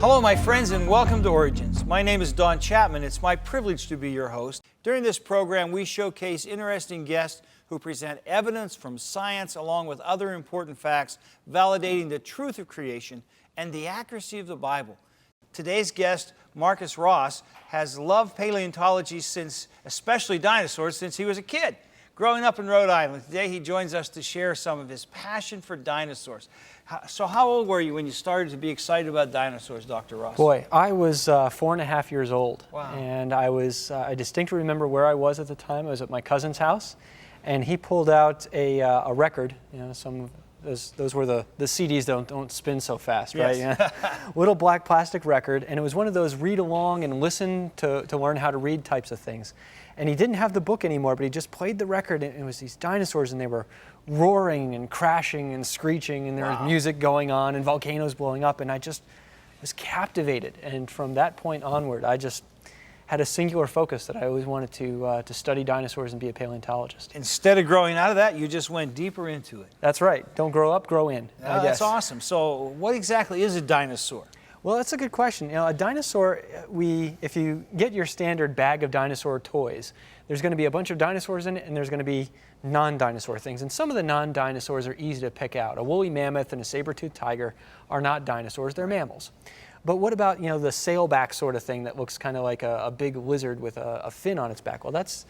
Hello, my friends, and welcome to Origins. My name is Don Chapman. It's my privilege to be your host. During this program, we showcase interesting guests who present evidence from science along with other important facts validating the truth of creation and the accuracy of the Bible. Today's guest, Marcus Ross, has loved paleontology especially dinosaurs, since he was a kid. Growing up in Rhode Island, today he joins us to share some of his passion for dinosaurs. So how old were you when you started to be excited about dinosaurs, Dr. Ross? Boy, I was 4.5 years old. Wow. And I distinctly remember where I was at the time. I was at my cousin's house, and he pulled out a record. You know, those were the CDs don't spin so fast, right? Yes. Yeah. Little black plastic record, and it was one of those read along and listen to learn how to read types of things. And he didn't have the book anymore, but he just played the record, and it was these dinosaurs, and they were roaring and crashing and screeching, and there was music going on and volcanoes blowing up, and I just was captivated. And from that point onward, I just had a singular focus that I always wanted to study dinosaurs and be a paleontologist. Instead of growing out of that, you just went deeper into it. That's right. Don't grow up, grow in, I guess. That's awesome. So what exactly is a dinosaur? Well, that's a good question. You know, a dinosaur, if you get your standard bag of dinosaur toys, there's going to be a bunch of dinosaurs in it, and there's going to be non-dinosaur things. And some of the non-dinosaurs are easy to pick out. A woolly mammoth and a saber-toothed tiger are not dinosaurs, they're mammals. But what about, you know, the sailback sort of thing that looks kind of like a big lizard with a fin on its back? Well, that's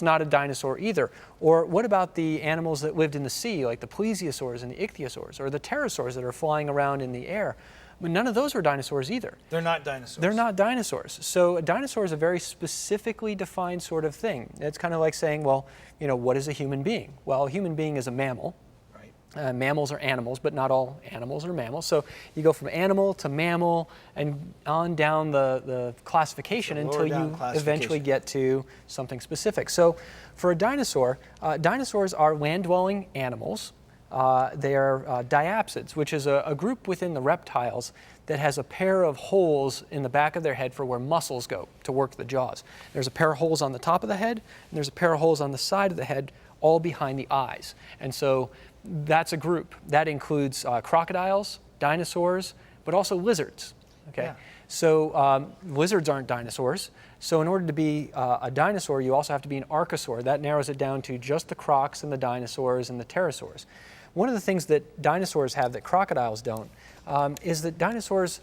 not a dinosaur either. Or what about the animals that lived in the sea, like the plesiosaurs and the ichthyosaurs, or the pterosaurs that are flying around in the air? But none of those were dinosaurs either. They're not dinosaurs. They're not dinosaurs. So a dinosaur is a very specifically defined sort of thing. It's kind of like saying, well, you know, what is a human being? Well, a human being is a mammal. Right. Mammals are animals, but not all animals are mammals. So you go from animal to mammal and on down the classification until you eventually get to something specific. So for a dinosaur, dinosaurs are land-dwelling animals. They are diapsids, which is a group within the reptiles that has a pair of holes in the back of their head for where muscles go to work the jaws. There's a pair of holes on the top of the head, and there's a pair of holes on the side of the head, all behind the eyes. And so that's a group. That includes crocodiles, dinosaurs, but also lizards. Okay. Yeah. So lizards aren't dinosaurs. So in order to be a dinosaur, you also have to be an archosaur. That narrows it down to just the crocs and the dinosaurs and the pterosaurs. One of the things that dinosaurs have that crocodiles don't is that dinosaurs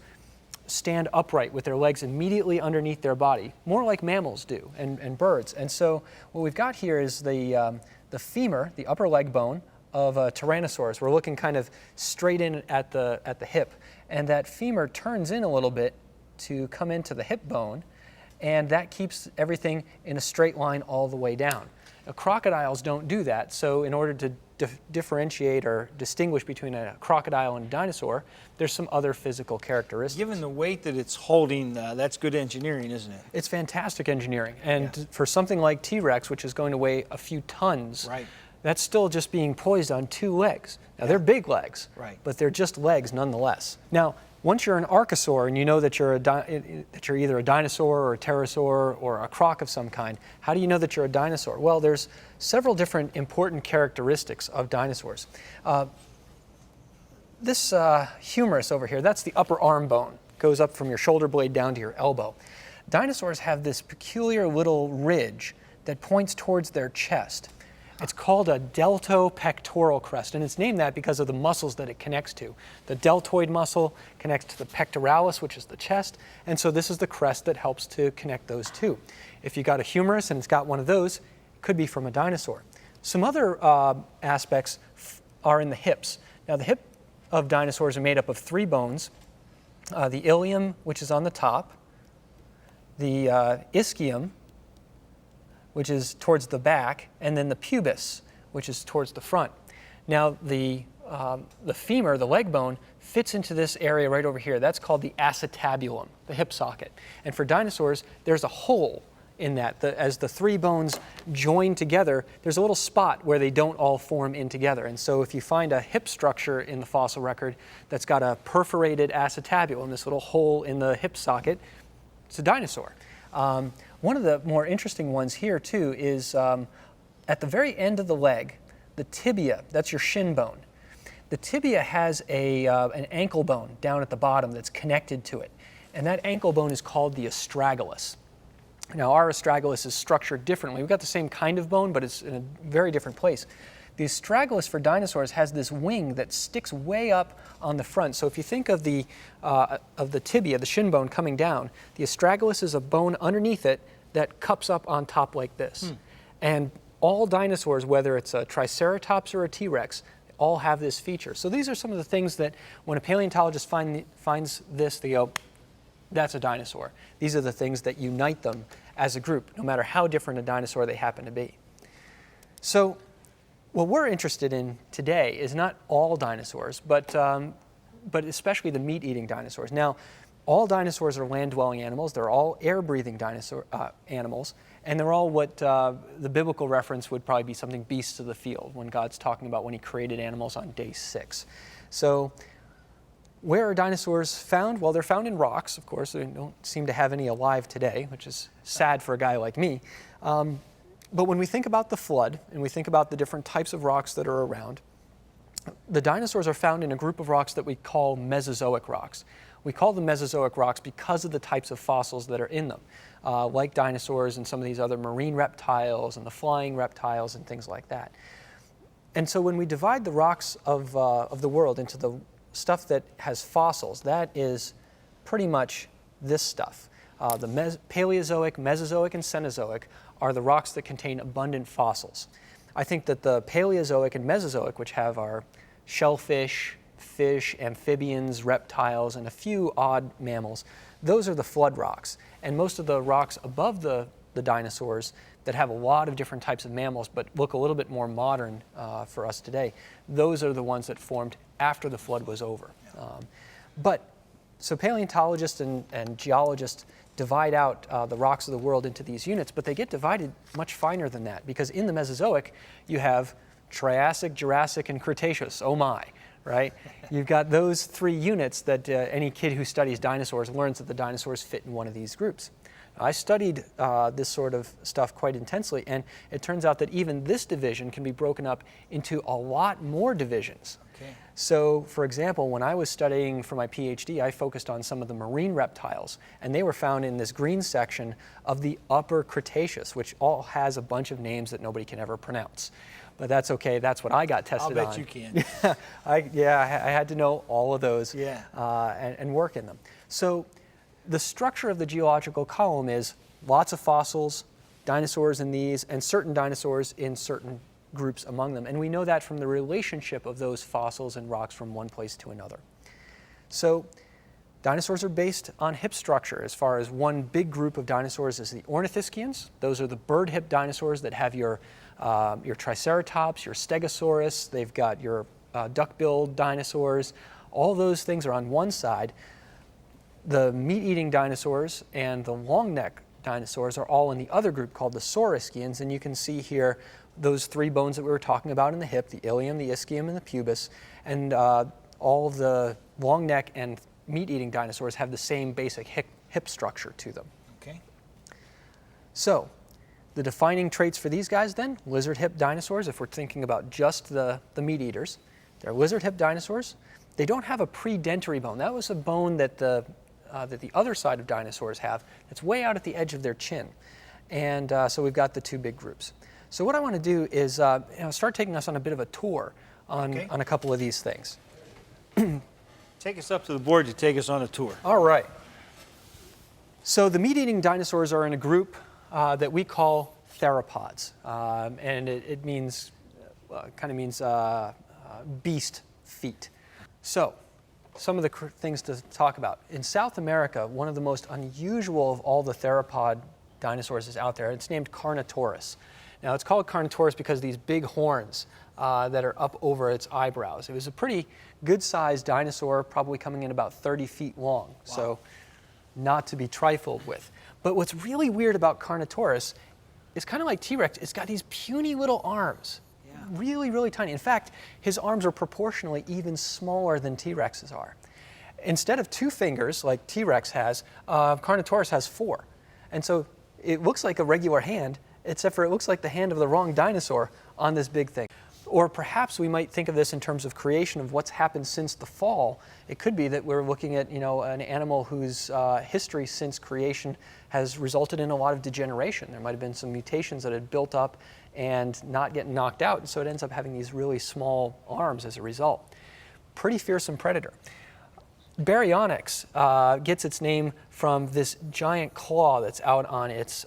stand upright with their legs immediately underneath their body, more like mammals do and birds. And so what we've got here is the femur, the upper leg bone of a Tyrannosaurus. We're looking kind of straight in at the hip, and that femur turns in a little bit to come into the hip bone, and that keeps everything in a straight line all the way down. Now, crocodiles don't do that, so in order to differentiate or distinguish between a crocodile and a dinosaur, there's some other physical characteristics. Given the weight that it's holding, that's good engineering, isn't it? It's fantastic engineering, and for something like TRex, which is going to weigh a few tons, right, that's still just being poised on two legs. Now, they're big legs, right, but they're just legs nonetheless. Now, once you're an archosaur and you know that you're either a dinosaur or a pterosaur or a croc of some kind, how do you know that you're a dinosaur? Well, there's several different important characteristics of dinosaurs. This humerus over here, that's the upper arm bone. Goes up from your shoulder blade down to your elbow. Dinosaurs have this peculiar little ridge that points towards their chest. It's called a deltopectoral crest, and it's named that because of the muscles that it connects to. The deltoid muscle connects to the pectoralis, which is the chest, and so this is the crest that helps to connect those two. If you got a humerus and it's got one of those, it could be from a dinosaur. Some other aspects are in the hips. Now, the hip of dinosaurs are made up of three bones, the ilium, which is on the top, the ischium, which is towards the back, and then the pubis, which is towards the front. Now, the femur, the leg bone, fits into this area right over here. That's called the acetabulum, the hip socket. And for dinosaurs, there's a hole in that. As the three bones join together, there's a little spot where they don't all form in together. And so if you find a hip structure in the fossil record that's got a perforated acetabulum, this little hole in the hip socket, it's a dinosaur. One of the more interesting ones here, too, is at the very end of the leg, the tibia, that's your shin bone. The tibia has an ankle bone down at the bottom that's connected to it. And that ankle bone is called the astragalus. Now, our astragalus is structured differently. We've got the same kind of bone, but it's in a very different place. The astragalus for dinosaurs has this wing that sticks way up on the front. So if you think of the tibia, the shin bone coming down, the astragalus is a bone underneath it that cups up on top like this. And all dinosaurs, whether it's a Triceratops or a T-Rex, all have this feature. So these are some of the things that when a paleontologist finds this, they go, that's a dinosaur. These are the things that unite them as a group, no matter how different a dinosaur they happen to be. So what we're interested in today is not all dinosaurs, but especially the meat-eating dinosaurs. Now, all dinosaurs are land-dwelling animals. They're all air-breathing dinosaur animals, and they're all what the biblical reference would probably be something beasts of the field, when God's talking about when he created animals on day 6. So where are dinosaurs found? Well, they're found in rocks, of course. They don't seem to have any alive today, which is sad for a guy like me. But when we think about the flood, and we think about the different types of rocks that are around, the dinosaurs are found in a group of rocks that we call Mesozoic rocks. We call them Mesozoic rocks because of the types of fossils that are in them, like dinosaurs and some of these other marine reptiles and the flying reptiles and things like that. And so when we divide the rocks of the world into the stuff that has fossils, that is pretty much this stuff. The Paleozoic, Mesozoic, and Cenozoic are the rocks that contain abundant fossils. I think that the Paleozoic and Mesozoic, which have our shellfish, fish, amphibians, reptiles, and a few odd mammals, those are the flood rocks. And most of the rocks above the dinosaurs that have a lot of different types of mammals but look a little bit more modern for us today, those are the ones that formed after the flood was over. So paleontologists and geologists divide out the rocks of the world into these units, but they get divided much finer than that, because in the Mesozoic you have Triassic, Jurassic, and Cretaceous. Oh my, right? You've got those 3 units that any kid who studies dinosaurs learns that the dinosaurs fit in one of these groups. I studied this sort of stuff quite intensely, and it turns out that even this division can be broken up into a lot more divisions. Okay. So, for example, when I was studying for my PhD, I focused on some of the marine reptiles, and they were found in this green section of the Upper Cretaceous, which all has a bunch of names that nobody can ever pronounce. But that's okay, that's what I got tested on. I'll bet you can. I had to know all of those and work in them. So the structure of the geological column is lots of fossils, dinosaurs in these, and certain dinosaurs in certain groups among them. And we know that from the relationship of those fossils and rocks from one place to another. So dinosaurs are based on hip structure. As far as one big group of dinosaurs is the ornithischians. Those are the bird-hip dinosaurs that have your Triceratops, your Stegosaurus. They've got your duck-billed dinosaurs. All those things are on one side. The meat-eating dinosaurs and the long-neck dinosaurs are all in the other group called the saurischians, and you can see here those 3 bones that we were talking about in the hip, the ilium, the ischium, and the pubis, and all of the long-neck and meat-eating dinosaurs have the same basic hip structure to them. Okay. So, the defining traits for these guys then, lizard-hip dinosaurs, if we're thinking about just the meat-eaters, they're lizard-hip dinosaurs. They don't have a predentary bone. That was a bone that the other side of dinosaurs have. It's way out at the edge of their chin. And so we've got the 2 big groups. So what I want to do is start taking us on a bit of a tour on a couple of these things. Take us up to the board to take us on a tour. All right. So the meat-eating dinosaurs are in a group that we call theropods. And it means, kind of means beast feet. So, some of the things to talk about. In South America, one of the most unusual of all the theropod dinosaurs is out there. It's named Carnotaurus. Now, it's called Carnotaurus because of these big horns that are up over its eyebrows. It was a pretty good-sized dinosaur, probably coming in about 30 feet long. Wow. So, not to be trifled with. But what's really weird about Carnotaurus is kind of like T-Rex. It's got these puny little arms. Really, really tiny. In fact, his arms are proportionally even smaller than T-Rex's are. Instead of 2 fingers, like T-Rex has, Carnotaurus has 4. And so it looks like a regular hand, except for it looks like the hand of the wrong dinosaur on this big thing. Or perhaps we might think of this in terms of creation of what's happened since the fall. It could be that we're looking at, an animal whose history since creation has resulted in a lot of degeneration. There might have been some mutations that had built up and not get knocked out, and so it ends up having these really small arms as a result. Pretty fearsome predator. Baryonyx gets its name from this giant claw that's out on its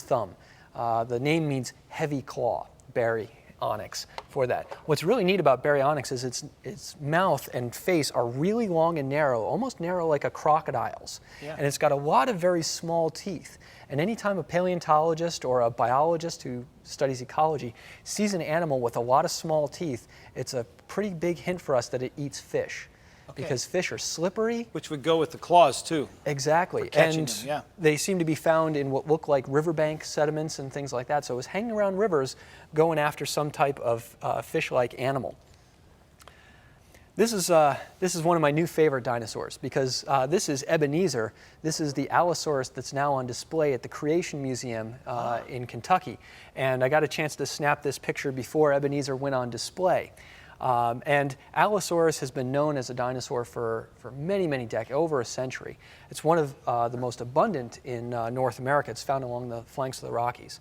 thumb. The name means heavy claw, Baryonyx, for that. What's really neat about Baryonyx is its mouth and face are really long and narrow, almost narrow like a crocodile's. Yeah. And it's got a lot of very small teeth. And anytime a paleontologist or a biologist who studies ecology sees an animal with a lot of small teeth, it's a pretty big hint for us that it eats fish. Okay. Because fish are slippery. Which would go with the claws, too. Exactly. And them, yeah. They seem to be found in what look like riverbank sediments and things like that. So it was hanging around rivers going after some type of fish-like animal. This is one of my new favorite dinosaurs because this is Ebenezer. This is the Allosaurus that's now on display at the Creation Museum in Kentucky. And I got a chance to snap this picture before Ebenezer went on display. And Allosaurus has been known as a dinosaur for many, many decades, over a century. It's one of the most abundant in North America. It's found along the flanks of the Rockies.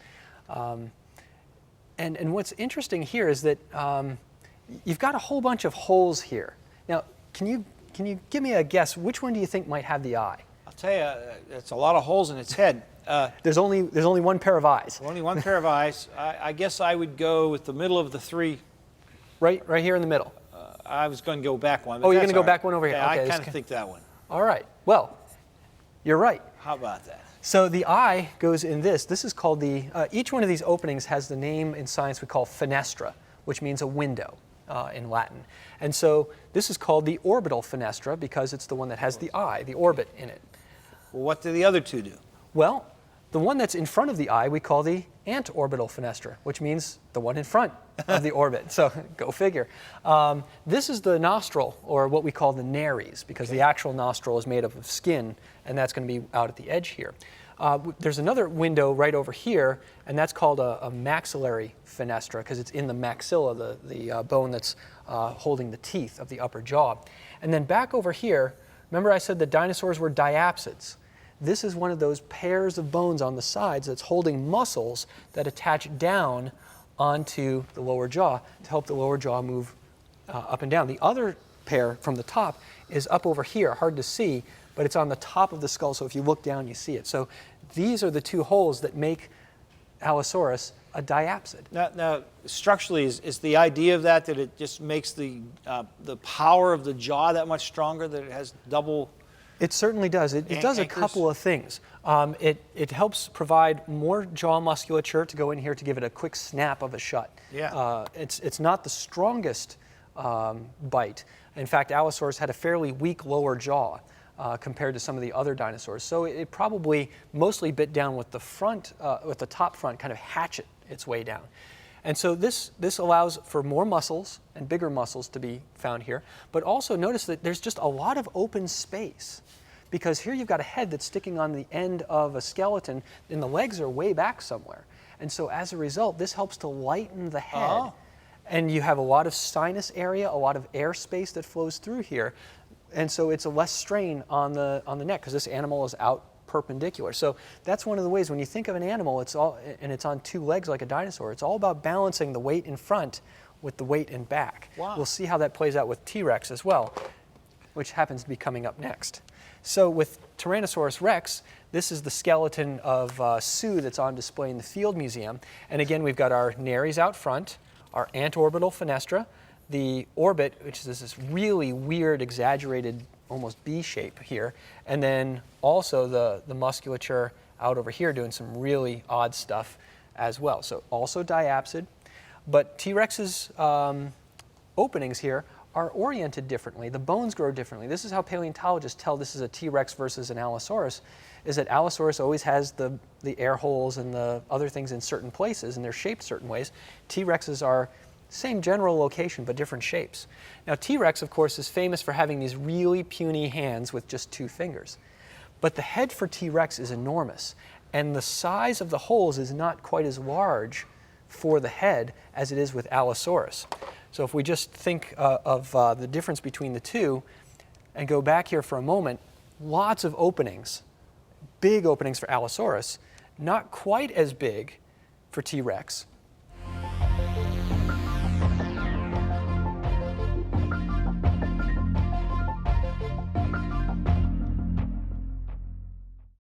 And what's interesting here is that you've got a whole bunch of holes here. Now, can you give me a guess? Which one do you think might have the eye? I'll tell you, it's a lot of holes in its head. There's only one pair of eyes. Only one pair of eyes. I guess I would go with the middle of the three. Right here in the middle. I was going to go back one. Oh, you're going to go back one over here. Yeah, okay, I kind of think that one. All right. Well, you're right. How about that? So the eye goes in this. This is called each one of these openings has the name in science we call fenestra, which means a window in Latin. And so this is called the orbital fenestra because it's the one that has the eye, the orbit in it. Well, what do the other two do? Well, the one that's in front of the eye we call the antorbital fenestra, which means the one in front of the orbit. So go figure. This is the nostril, or what we call the nares, because the actual nostril is made of skin, and that's going to be out at the edge here. There's another window right over here, and that's called a maxillary fenestra, because it's in the maxilla, the bone that's holding the teeth of the upper jaw. And then back over here, remember I said that dinosaurs were diapsids. This is one of those pairs of bones on the sides that's holding muscles that attach down onto the lower jaw to help the lower jaw move up and down. The other pair from the top is up over here, hard to see, but it's on the top of the skull, so if you look down, you see it. So these are the two holes that make Allosaurus a diapsid. Now structurally, is the idea of that it just makes the power of the jaw that much stronger, that it has double... It certainly does. It does a couple of things. It helps provide more jaw musculature to go in here to give it a quick snap of a shut. Yeah. It's not the strongest bite. In fact, Allosaurus had a fairly weak lower jaw compared to some of the other dinosaurs. So it probably mostly bit down with the front, with the top front, kind of hatchet its way down. And so this allows for more muscles and bigger muscles to be found here. But also notice that there's just a lot of open space, because here you've got a head that's sticking on the end of a skeleton and the legs are way back somewhere. And so as a result, this helps to lighten the head. Oh. And you have a lot of sinus area, a lot of air space that flows through here. And so it's a less strain on the neck, because this animal is out perpendicular. So that's one of the ways when you think of an animal, it's on two legs like a dinosaur. It's all about balancing the weight in front with the weight in back. Wow. We'll see how that plays out with T-Rex as well, which happens to be coming up next. So with Tyrannosaurus rex, this is the skeleton of Sue that's on display in the Field Museum. And again, we've got our nares out front, our antorbital fenestra, the orbit, which is this really weird, exaggerated, almost B shape here, and then also the musculature out over here doing some really odd stuff as well. So also diapsid, but T-Rex's openings here are oriented differently. The bones grow differently. This is how paleontologists tell this is a T-Rex versus an Allosaurus, is that Allosaurus always has the air holes and the other things in certain places, and they're shaped certain ways. T-Rexes are same general location, but different shapes. Now, T-Rex, of course, is famous for having these really puny hands with just 2 fingers. But the head for T-Rex is enormous, and the size of the holes is not quite as large for the head as it is with Allosaurus. So if we just think of the difference between the two and go back here for a moment, lots of openings, big openings for Allosaurus, not quite as big for T-Rex,